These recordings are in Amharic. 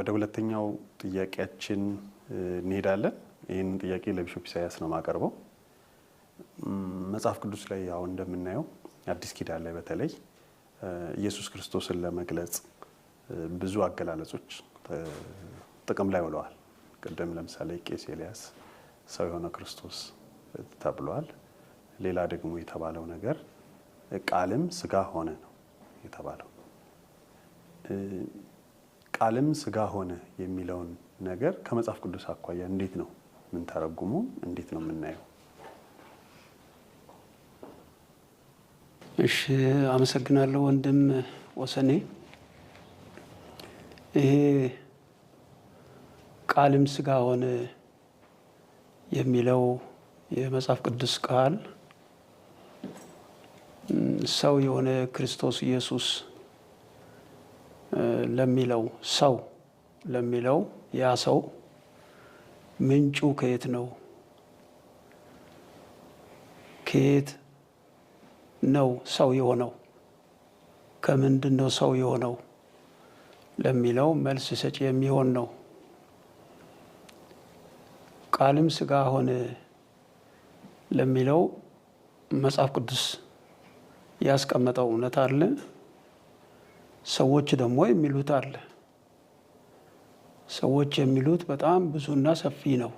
ወደ ሁለተኛው ጥያቄያችን እንሄዳለን። ይሄንን ጥያቄ ለቢሾፕ ኢሳያስ ነው ማቀርበው። መጽሐፍ ቅዱስ ላይ ያው እንደምናየው አዲስ ኪዳን ላይ በተለይ ኢየሱስ ክርስቶስን ለመግለጽ ብዙ አገላለጾች ጥቅም ላይ ውለዋል። ቀደም ለምሳሌ ቄስ ኤልያስ ሰው የሆነ ክርስቶስ ተብሏል። ሌላ ደግሞ የተባለው ነገር ቃልም ስጋ ሆነ ነው የተባለው። ቃልም ስጋ ሆነ የሚለውን ነገር ከመጽሐፍ ቅዱስ አኳያ እንዴት ነው ምን ተረጉሙ? እንዴት ነው የምናየው? እሺ፣ አመሰግናለሁ ወንድም ወሰኔ። ይሄ ቃልም ስጋ ሆነ የሚለው የመጽሐፍ ቅዱስ ቃል ሰው የሆነ ክርስቶስ ኢየሱስ ለሚለው ሰው ለሚለው ያ ሰው ምንጩ ከየት ነው? ከየት ነው ሰው የሆነው? ከምንድን ነው ሰው የሆነው ለሚለው መልስ ሰጪ የሚሆን ነው። ቃልም ስጋ ሆነ ለሚለው መጽሐፍ ቅዱስ ያስቀመጠው እውነት አለ። ሰዎች ደግሞ የሚሉት አለ። ሰዎች የሚሉት በጣም ብዙና ሰፊ ነው።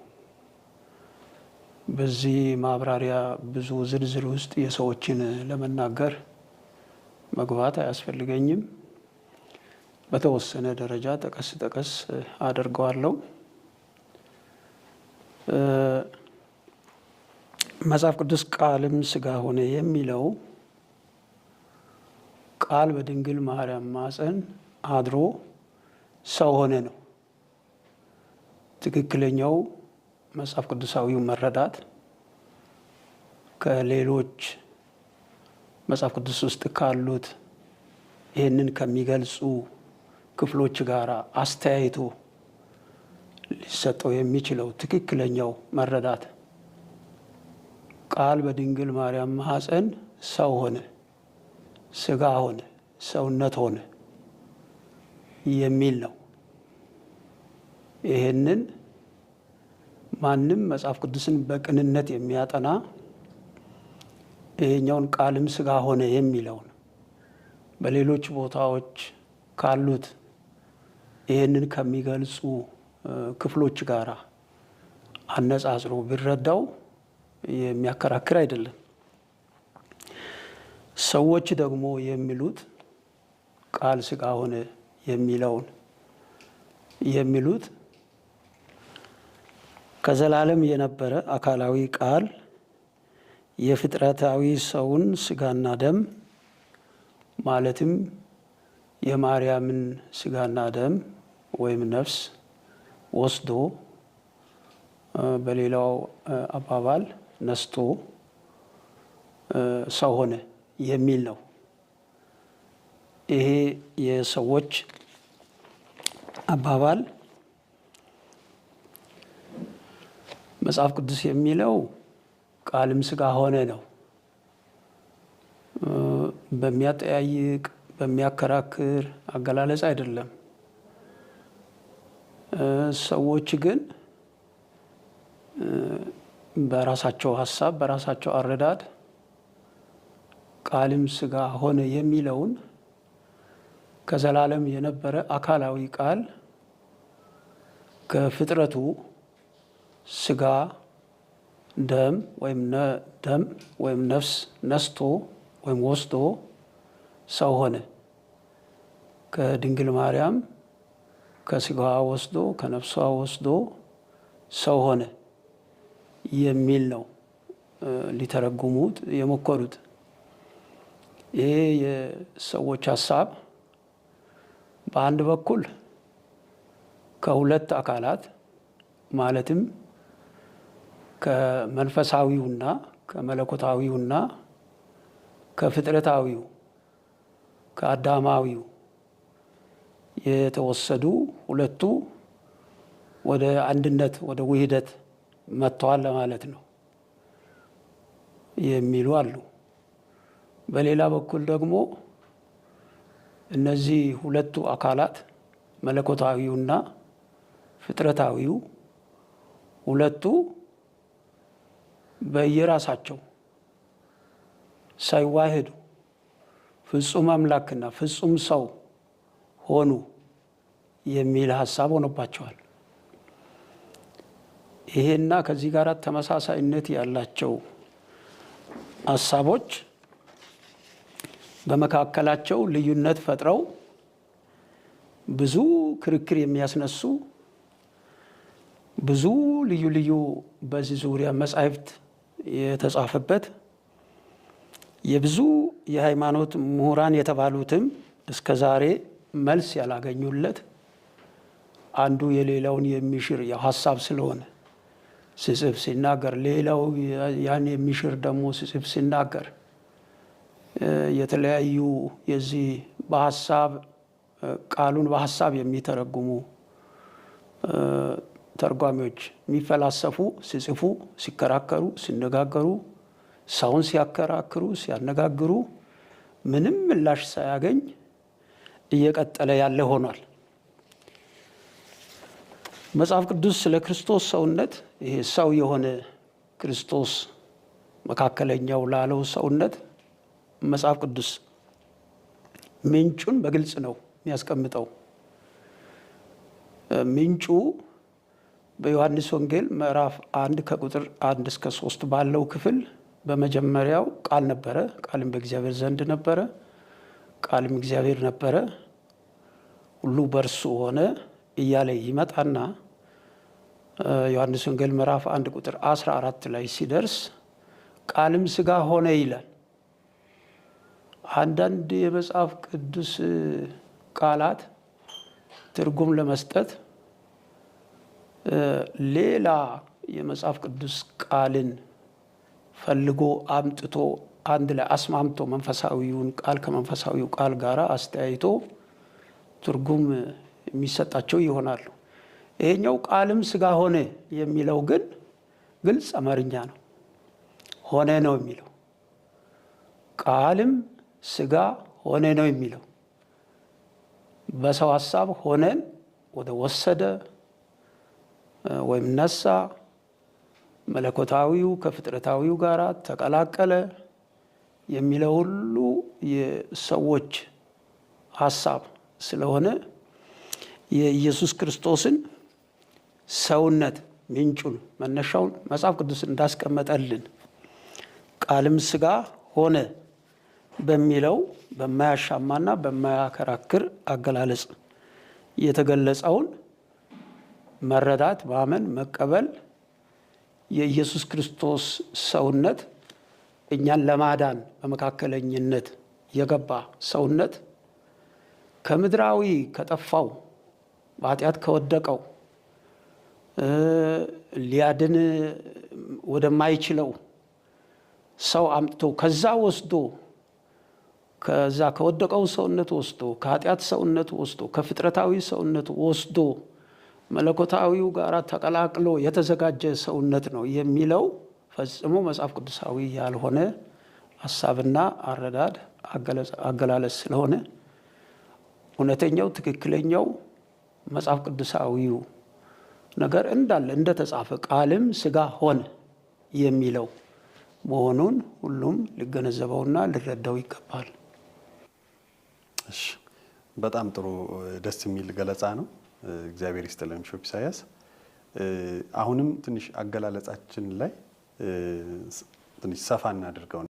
በዚህ ማብራሪያ ብዙ ዝርዝር ውስጥ የሰዎችን ለመናገር መግባት አያስፈልገኝም። በተወሰነ ደረጃ ጠቀስ ጠቀስ አደርገዋለሁ። መጽሐፍ ቅዱስ ቃልም ስጋ ሆነ የሚለው ቃል በድንግል ማርያም ማፀን አድሮ ሰው ሆነ ነው። ትክክለኛው መጽሐፍ ቅዱሳዊው መረዳት ከሌሎች መጽሐፍ ቅዱስ ውስጥ ካሉት ይህንን ከሚገልጹ ክፍሎች ጋር አስተያይቶ ሊሰጠው የሚችለው ትክክለኛው መረዳት ቃል በድንግል ማርያም ማፀን ሰው ሆነ፣ ስጋ ሆነ፣ ሰውነት ሆነ የሚል ነው። ይህንን ማንም መጽሐፍ ቅዱስን በቅንነት የሚያጠና ይሄኛውን ቃልም ስጋ ሆነ የሚለውን በሌሎች ቦታዎች ካሉት ይህንን ከሚገልጹ ክፍሎች ጋር አነጻጽሮ ቢረዳው የሚያከራክር አይደለም። ሰዎች ደግሞ የሚሉት ቃል ስጋ ሆነ የሚለውን የሚሉት ከዘላለም የነበረ አካላዊ ቃል የፍጥረታዊ ሰውን ስጋና ደም ማለትም የማርያምን ስጋና ደም ወይም ነፍስ ወስዶ በሌላው አባባል ነስቶ ሰው ሆነ የሚል ነው። ይሄ የሰዎች አባባል መጽሐፍ ቅዱስ የሚለው ቃልም ስጋ ሆነ ነው። በሚያጠያይቅ በሚያከራክር አገላለጽ አይደለም። ሰዎች ግን በራሳቸው ሀሳብ በራሳቸው አረዳድ ቃልም ስጋ ሆነ የሚለውን ከዘላለም የነበረ አካላዊ ቃል ከፍጥረቱ ስጋ ደም ወይም ነፍስ ነስቶ ወይም ወስዶ ሰው ሆነ። ከድንግል ማርያም ከስጋዋ ወስዶ ከነፍሷ ወስዶ ሰው ሆነ የሚል ነው ሊተረጉሙት የሞከሩት። ይሄ የሰዎች ሀሳብ በአንድ በኩል ከሁለት አካላት ማለትም ከመንፈሳዊውና ከመለኮታዊውና ከፍጥረታዊው ከአዳማዊው የተወሰዱ ሁለቱ ወደ አንድነት ወደ ውህደት መጥተዋል ለማለት ነው የሚሉ አሉ። በሌላ በኩል ደግሞ እነዚህ ሁለቱ አካላት መለኮታዊውና ፍጥረታዊው ሁለቱ በየራሳቸው ሳይዋህዱ ፍጹም አምላክና ፍጹም ሰው ሆኑ የሚል ሐሳብ ሆኖባቸዋል። ይሄና ከዚህ ጋር ተመሳሳይነት ያላቸው ሐሳቦች በመካከላቸው ልዩነት ፈጥረው ብዙ ክርክር የሚያስነሱ ብዙ ልዩ ልዩ በዚህ ዙሪያ መጻሕፍት የተጻፈበት የብዙ የሃይማኖት ምሁራን የተባሉትም እስከ ዛሬ መልስ ያላገኙለት አንዱ የሌላውን የሚሽር ሐሳብ ስለሆነ ሲጽፍ ሲናገር ሌላው ያን የሚሽር ደግሞ ሲጽፍ ሲናገር የተለያዩ የዚህ በሐሳብ ቃሉን በሐሳብ የሚተረጉሙ ተርጓሚዎች የሚፈላሰፉ ሲጽፉ ሲከራከሩ ሲነጋገሩ ሰውን ሲያከራክሩ ሲያነጋግሩ ምንም ምላሽ ሳያገኝ እየቀጠለ ያለ ሆኗል። መጽሐፍ ቅዱስ ስለ ክርስቶስ ሰውነት ይሄ ሰው የሆነ ክርስቶስ መካከለኛው ላለው ሰውነት መጽሐፍ ቅዱስ ምንጩን በግልጽ ነው የሚያስቀምጠው። ምንጩ በዮሐንስ ወንጌል ምዕራፍ 1 ከቁጥር 1 እስከ 3 ባለው ክፍል በመጀመሪያው ቃል ነበረ፣ ቃልም በእግዚአብሔር ዘንድ ነበረ፣ ቃልም እግዚአብሔር ነበረ፣ ሁሉ በእርሱ ሆነ እያለ ይመጣና ዮሐንስ ወንጌል ምዕራፍ 1 ቁጥር 14 ላይ ሲደርስ ቃልም ሥጋ ሆነ ይላል። አንዳንድ የመጽሐፍ ቅዱስ ቃላት ትርጉም ለመስጠት ሌላ የመጽሐፍ ቅዱስ ቃልን ፈልጎ አምጥቶ አንድ ላይ አስማምቶ መንፈሳዊውን ቃል ከመንፈሳዊው ቃል ጋር አስተያይቶ ትርጉም የሚሰጣቸው ይሆናሉ። ይሄኛው ቃልም ሥጋ ሆነ የሚለው ግን ግልጽ አማርኛ ነው። ሆነ ነው የሚለው። ቃልም ሥጋ ሆነ ነው የሚለው። በሰው ሐሳብ ሆነን ወደ ወሰደ ወይም ነሳ፣ መለኮታዊው ከፍጥረታዊው ጋር ተቀላቀለ የሚለው ሁሉ የሰዎች ሐሳብ ስለሆነ የኢየሱስ ክርስቶስን ሰውነት ምንጩን መነሻውን መጽሐፍ ቅዱስ እንዳስቀመጠልን ቃልም ሥጋ ሆነ በሚለው በማያሻማና በማያከራክር አገላለጽ የተገለጸውን መረዳት፣ ማመን፣ መቀበል የኢየሱስ ክርስቶስ ሰውነት እኛን ለማዳን በመካከለኝነት የገባ ሰውነት ከምድራዊ ከጠፋው በኃጢአት ከወደቀው ሊያድን ወደማይችለው ሰው አምጥቶ ከዛ ወስዶ ከዛ ከወደቀው ሰውነት ወስዶ ከኃጢአት ሰውነት ወስዶ ከፍጥረታዊ ሰውነት ወስዶ መለኮታዊው ጋር ተቀላቅሎ የተዘጋጀ ሰውነት ነው የሚለው ፈጽሞ መጽሐፍ ቅዱሳዊ ያልሆነ ሐሳብና አረዳድ አገላለጽ ስለሆነ እውነተኛው ትክክለኛው መጽሐፍ ቅዱሳዊው ነገር እንዳለ እንደተጻፈ ቃልም ሥጋ ሆነ የሚለው መሆኑን ሁሉም ሊገነዘበውና ሊረዳው ይገባል። እሺ፣ በጣም ጥሩ ደስ የሚል ገለጻ ነው። እግዚአብሔር ይስጥልን ቢሾፕ ኢሳያስ። አሁንም ትንሽ አገላለጻችን ላይ ትንሽ ሰፋ እናድርገው።